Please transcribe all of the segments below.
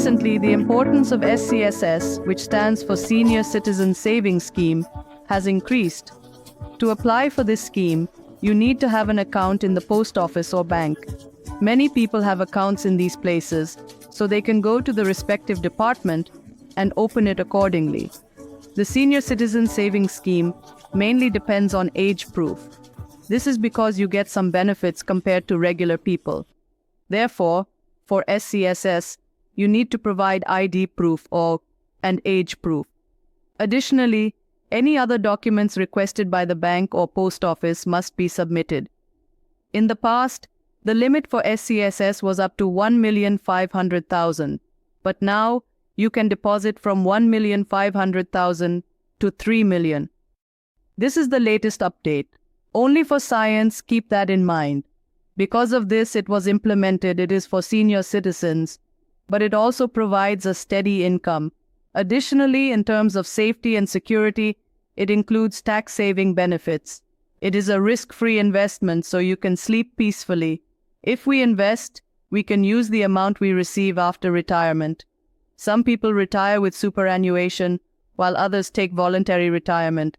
Recently, the importance of SCSS, which stands for Senior Citizen Savings Scheme, has increased. To apply for this scheme, you need to have an account in the post office or bank. Many people have accounts in these places, so they can go to the respective department and open it accordingly. The Senior Citizen Savings Scheme mainly depends on age proof. This is because you get some benefits compared to regular people. Therefore, for SCSS, you need to provide ID proof and age proof. Additionally, any other documents requested by the bank or post office must be submitted. In the past, the limit for SCSS was up to 1,500,000, but now you can deposit from 1,500,000 to 3 million. This is the latest update. Only for science, keep that in mind. Because of this, it was implemented. It is for senior citizens, but it also provides a steady income. Additionally, in terms of safety and security, it includes tax-saving benefits. It is a risk-free investment, so you can sleep peacefully. If we invest, we can use the amount we receive after retirement. Some people retire with superannuation, while others take voluntary retirement.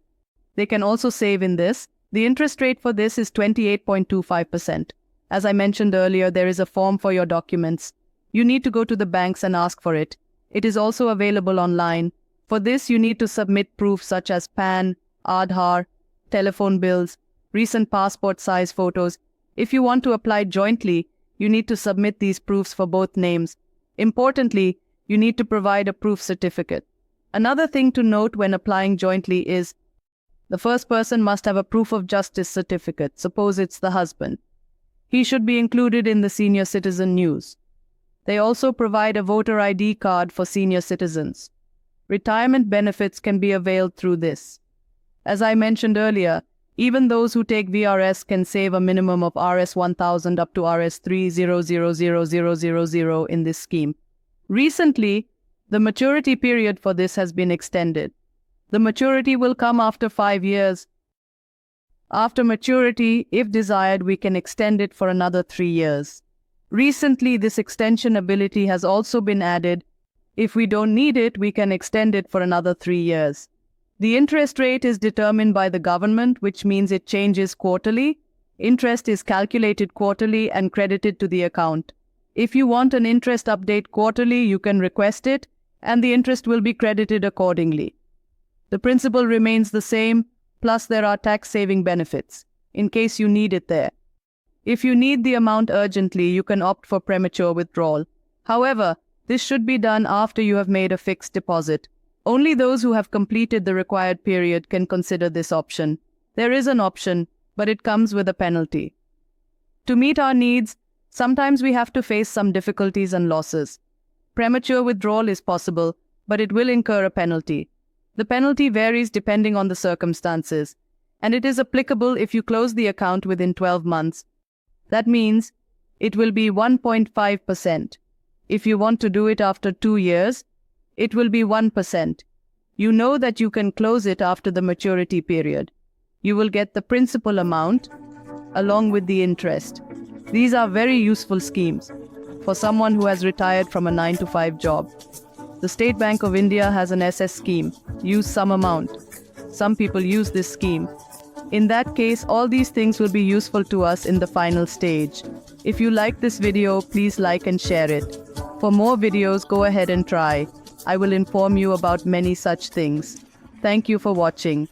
They can also save in this. The interest rate for this is 28.25%. As I mentioned earlier, there is a form for your documents. You need to go to the banks and ask for it. It is also available online. For this, you need to submit proof such as PAN, Aadhaar, telephone bills, recent passport size photos. If you want to apply jointly, you need to submit these proofs for both names. Importantly, you need to provide a proof certificate. Another thing to note when applying jointly is the first person must have a proof of justice certificate. Suppose it's the husband. He should be included in the senior citizen news. They also provide a voter ID card for senior citizens. Retirement benefits can be availed through this. As I mentioned earlier, even those who take VRS can save a minimum of Rs 1,000 up to Rs 3,000,000 in this scheme. Recently, the maturity period for this has been extended. The maturity will come after 5 years. After maturity, if desired, we can extend it for another 3 years. Recently, this extension ability has also been added. If we don't need it, we can extend it for another 3 years. The interest rate is determined by the government, which means it changes quarterly. Interest is calculated quarterly and credited to the account. If you want an interest update quarterly, you can request it, and the interest will be credited accordingly. The principal remains the same, plus there are tax-saving benefits, in case you need it there. If you need the amount urgently, you can opt for premature withdrawal. However, this should be done after you have made a fixed deposit. Only those who have completed the required period can consider this option. There is an option, but it comes with a penalty. To meet our needs, sometimes we have to face some difficulties and losses. Premature withdrawal is possible, but it will incur a penalty. The penalty varies depending on the circumstances, and it is applicable if you close the account within 12 months. That means it will be 1.5%. If you want to do it after 2 years, it will be 1%. You know that you can close it after the maturity period. You will get the principal amount along with the interest. These are very useful schemes for someone who has retired from a 9-to-5 job. The State Bank of India has an SS scheme. Use some amount. Some people use this scheme. In that case, all these things will be useful to us in the final stage. If you like this video, please like and share it. For more videos, go ahead and try. I will inform you about many such things. Thank you for watching.